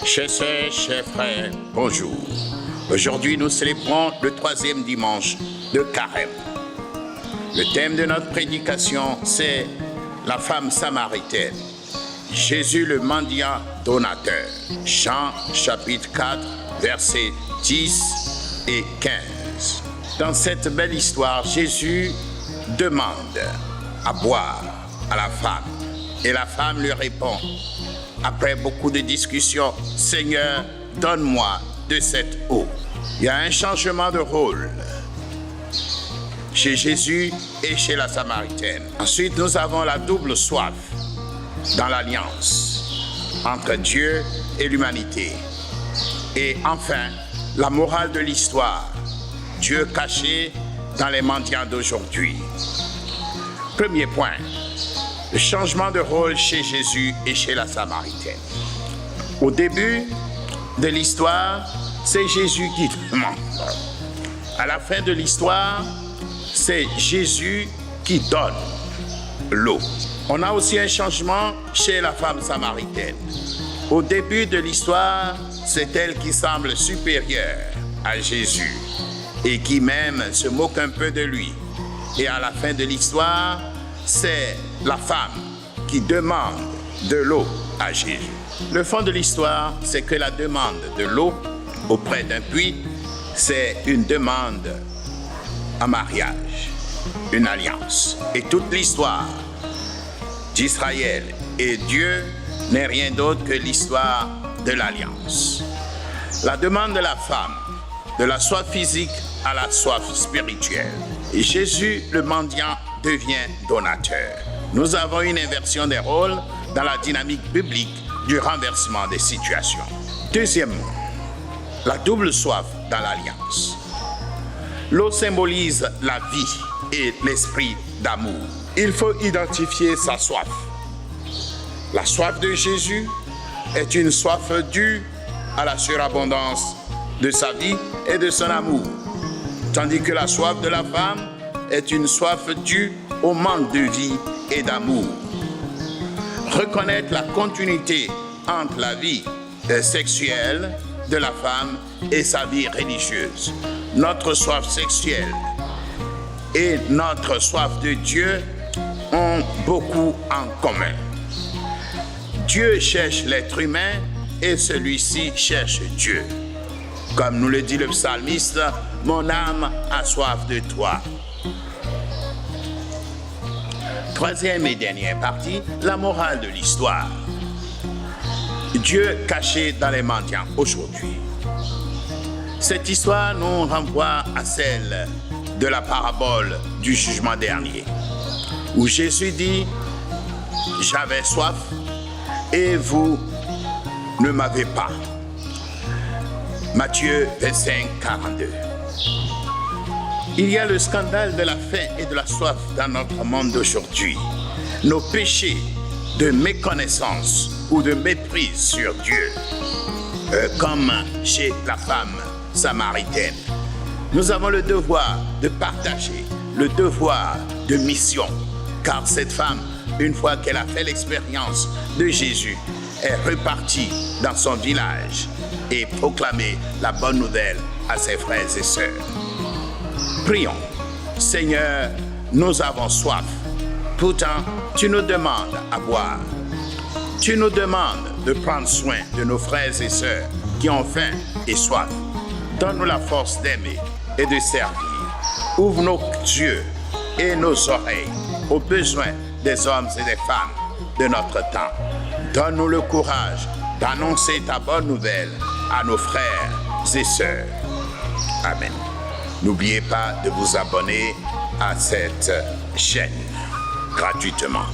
Chers sœurs, chers frères, bonjour. Aujourd'hui, nous célébrons le 3e dimanche de Carême. Le thème de notre prédication, c'est la femme samaritaine. Jésus le mendiant donateur. Jean chapitre 4, versets 10 et 15. Dans cette belle histoire, Jésus demande à boire à la femme. Et la femme lui répond, après beaucoup de discussions, « Seigneur, donne-moi de cette eau. » Il y a un changement de rôle chez Jésus et chez la Samaritaine. Ensuite, nous avons la double soif dans l'alliance entre Dieu et l'humanité. Et enfin, la morale de l'histoire, Dieu caché dans les mendiants d'aujourd'hui. Premier point, le changement de rôle chez Jésus et chez la Samaritaine. Au début de l'histoire, c'est Jésus qui demande. À la fin de l'histoire, c'est Jésus qui donne l'eau. On a aussi un changement chez la femme samaritaine. Au début de l'histoire, c'est elle qui semble supérieure à Jésus et qui même se moque un peu de lui. Et à la fin de l'histoire, c'est la femme qui demande de l'eau à Jésus. Le fond de l'histoire, c'est que la demande de l'eau auprès d'un puits, c'est une demande en mariage, une alliance. Et toute l'histoire d'Israël et Dieu n'est rien d'autre que l'histoire de l'alliance. La demande de la femme, de la soif physique à la soif spirituelle. Et Jésus, le mendiant, devient donateur. Nous avons une inversion des rôles dans la dynamique biblique du renversement des situations. Deuxièmement, la double soif dans l'alliance. L'eau symbolise la vie et l'esprit d'amour. Il faut identifier sa soif. La soif de Jésus est une soif due à la surabondance de sa vie et de son amour, tandis que la soif de la femme est une soif due au manque de vie et d'amour. Reconnaître la continuité entre la vie sexuelle de la femme et sa vie religieuse. Notre soif sexuelle et notre soif de Dieu ont beaucoup en commun. Dieu cherche l'être humain et celui-ci cherche Dieu. Comme nous le dit le psalmiste, « Mon âme a soif de toi ». Troisième et dernière partie, la morale de l'histoire. Dieu caché dans les mendiants aujourd'hui. Cette histoire nous renvoie à celle de la parabole du jugement dernier, où Jésus dit « J'avais soif et vous ne m'avez pas ». Matthieu 25, 42. Il y a le scandale de la faim et de la soif dans notre monde d'aujourd'hui. Nos péchés de méconnaissance ou de méprise sur Dieu, comme chez la femme samaritaine. Nous avons le devoir de partager, le devoir de mission, car cette femme, une fois qu'elle a fait l'expérience de Jésus, est repartie dans son village et proclamé la bonne nouvelle à ses frères et sœurs. Prions. Seigneur, nous avons soif. Pourtant, tu nous demandes à boire. Tu nous demandes de prendre soin de nos frères et sœurs qui ont faim et soif. Donne-nous la force d'aimer et de servir. Ouvre nos yeux et nos oreilles aux besoins des hommes et des femmes de notre temps. Donne-nous le courage d'annoncer ta bonne nouvelle à nos frères et sœurs. Amen. N'oubliez pas de vous abonner à cette chaîne gratuitement.